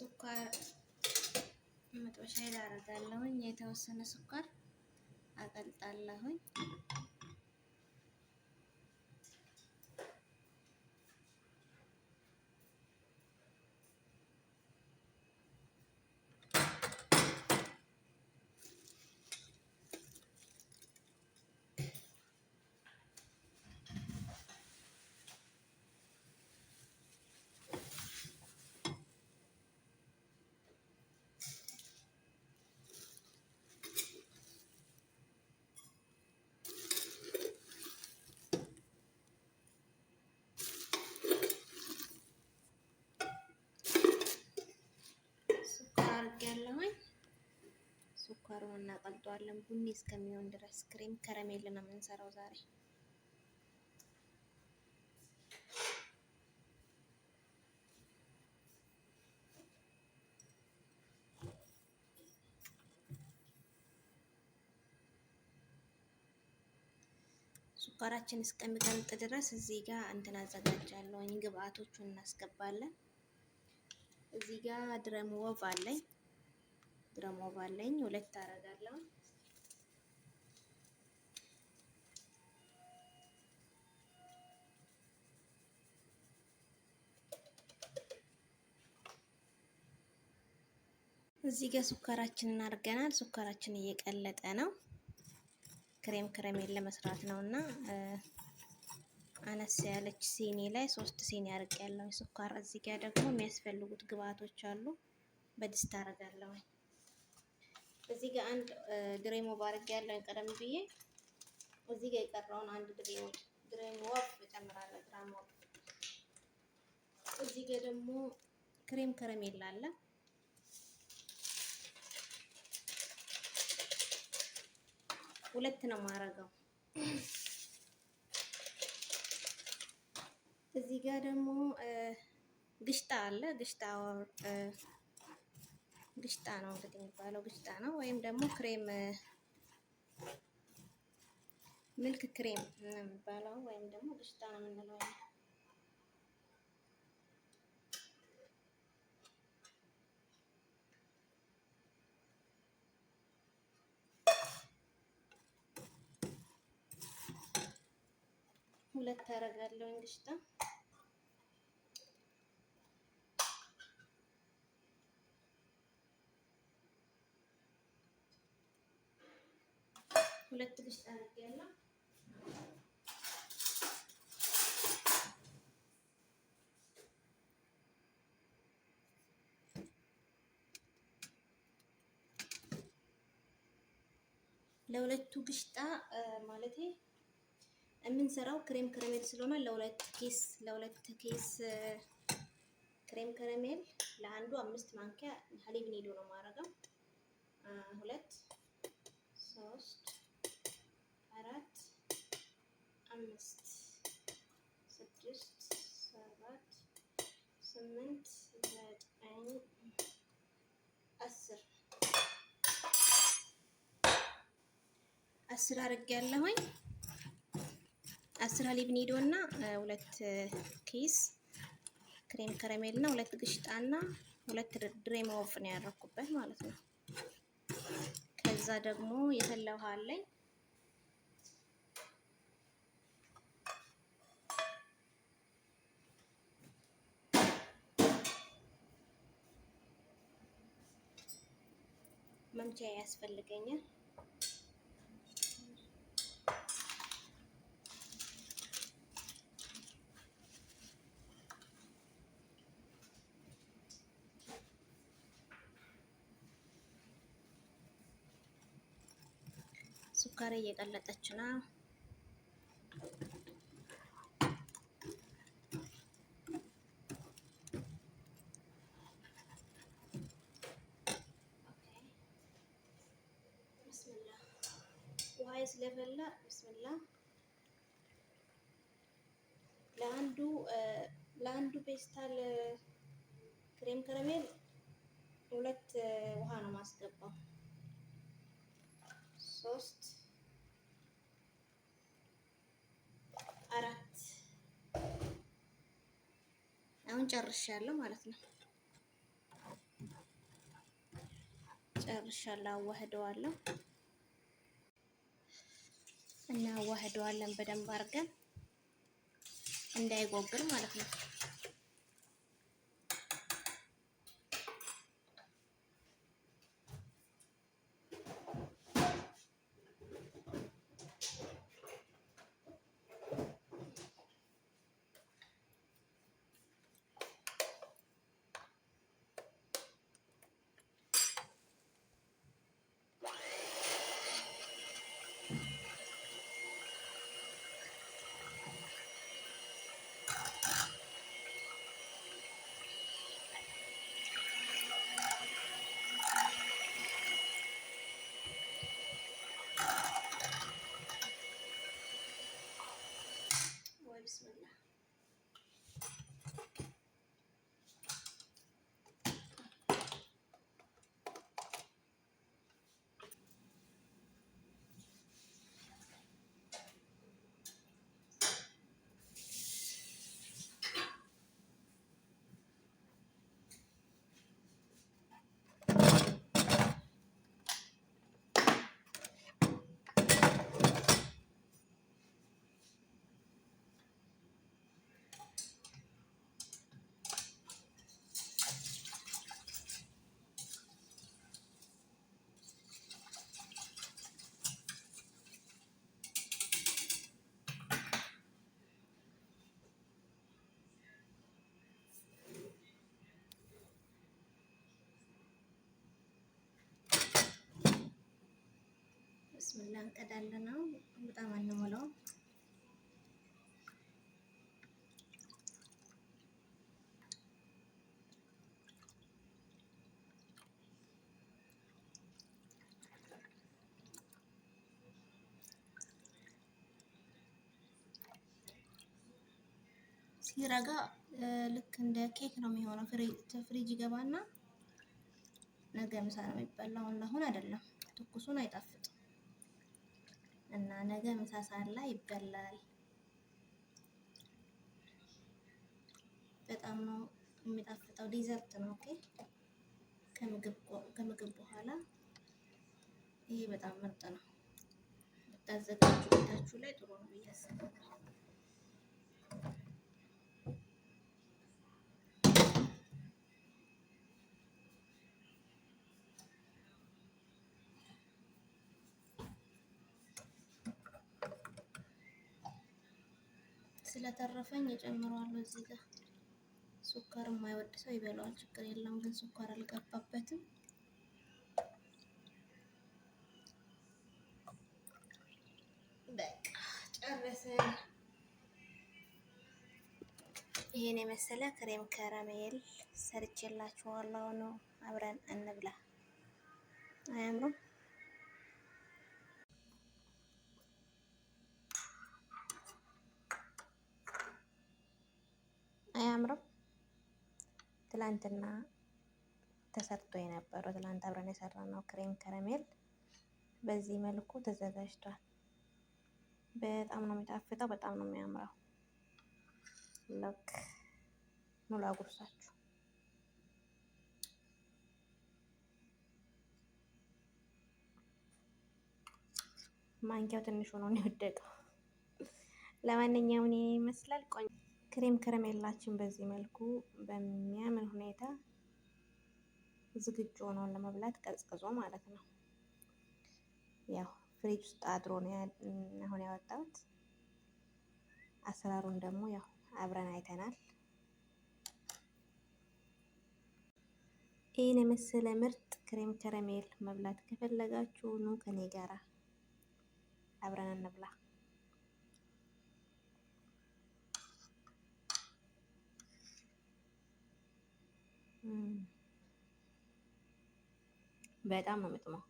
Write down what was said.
ስኳር መጥበሻ ላይ አደርጋለሁኝ። የተወሰነ ስኳር አቀልጣለሁኝ። ስኳሩን እናቀልጠዋለን ቡኒ እስከሚሆን ድረስ። ክሬም ከረሜል ነው የምንሰራው ዛሬ። ስኳራችን እስከሚቀልጥ ድረስ እዚህ ጋር እንትን አዘጋጃለሁ። ግብአቶቹን እናስገባለን። እዚህ ጋር ድረም ወቭ አለኝ። ሁለት አደርጋለሁ። እዚህ ጋር ሱካራችንን አድርገናል። ሱካራችን እየቀለጠ ነው። ክሬም ከረሜል ለመስራት ነውና አነስ ያለች ሲኒ ላይ 3 ሲኒ አድርጌያለሁ ሱካር። እዚህ ጋር ደግሞ የሚያስፈልጉት ግብአቶች አሉ። በድስት አደርጋለሁ። እዚህ ጋር አንድ ድሬሞ አድርጌያለሁ ቀደም ብዬ። እዚህ ጋር የቀረውን አንድ ድሬሞ እጨምራለሁ። ግራም ወጥ። እዚህ ጋር ደግሞ ክሬም ከረሜል አለ። ሁለት ነው የማደርገው። እዚህ ጋር ደግሞ ግሽጣ አለ። ግሽጣ ነው እንግዲህ የሚባለው ግሽጣ ነው፣ ወይም ደግሞ ክሬም ሚልክ ክሬም ነው የሚባለው፣ ወይም ደግሞ ግሽጣ ነው የምንለው። ሁለት አደርጋለሁ ግሽጣ። ሁለት ግሽጣ አድርጌያለሁ። ለሁለቱ ግሽጣ ማለቴ የምንሰራው ክሬም ከረሜል ስለሆነ ለሁለት ኬስ ክሬም ከረሜል ለአንዱ 5 ማንኪያ ሀሊብ ኒዶ ነው የማደርገው። 2 3 4 5 6 7 8 9 10 አድርጌያለሁኝ። 10 ሀሊብ ኒዶ እና 2 ኪስ ክሬም ከረሜል እና 2 ግሽጣ እና 2 ድሬም ወፍ ነው ያደረኩበት ማለት ነው። ከዛ ደግሞ የፈላ ውሃ አለኝ። መምቻ ያስፈልገኛል። ሱካሬ እየቀለጠች ነው። ውሃዬ ስለፈላ ብስሚላ ለአንዱ ፔስታል ክሬም ከረሜል 2 ውሃ ነው ማስገባው። 3 4 አሁን ጨርሻለሁ ማለት ነው። ጨርሻለሁ። አዋህደዋለሁ እና አዋህደዋለን በደንብ አድርገን እንዳይጎብል ማለት ነው። ብስምላ ብስምላ እንቀዳለን ነው። በጣም አንሞላው። ሲረጋ ልክ እንደ ኬክ ነው የሚሆነው። ፍሪጅ ይገባና ነገ ምሳ ነው የሚበላው። አሁን አይደለም፣ ትኩሱን አይጣፍጥም እና ነገ ምሳ ሰዓት ላይ ይበላል። በጣም ነው የሚጣፍጠው። ዲዘርት ነው። ኦኬ፣ ከምግብ በኋላ ይሄ በጣም ምርጥ ነው። ብታዘጋጁ ቤታችሁ ላይ ጥሩ ነው ብዬ አስባለሁ። ስለተረፈኝ እጨምረዋለሁ እዚህ ጋር። ሱኳር የማይወድ ሰው ይበላዋል፣ ችግር የለውም። ግን ሱኳር አልገባበትም። በቃ ጨረስን። ይሄን የመሰለ ክሬም ከረሜል ሰርቼላችኋለሁ ነው። አብረን እንብላ። አያምሩም? አያምርም? ትላንትና ተሰርቶ የነበረው ትላንት አብረን የሰራነው ክሬም ከረሜል በዚህ መልኩ ተዘጋጅቷል። በጣም ነው የሚጣፍጠው፣ በጣም ነው የሚያምረው። ሎክ ኑ ላጉርሳችሁ። ማንኪያው ትንሽ ሆኖ ነው የወደቀው። ለማንኛውም ይመስላል ቆንጆ ክሬም ከረሜላችን በዚህ መልኩ በሚያምር ሁኔታ ዝግጁ ሆኖ ለመብላት ቀዝቅዞ ማለት ነው። ያው ፍሪጅ ውስጥ አድሮ ነው አሁን ያወጣሁት። አሰራሩን ደግሞ ያው አብረን አይተናል። ይህን የመሰለ ምርጥ ክሬም ከረሜል መብላት ከፈለጋችሁ ኑ ከኔ ጋራ አብረን እንብላ። በጣም ነው የምጥመው።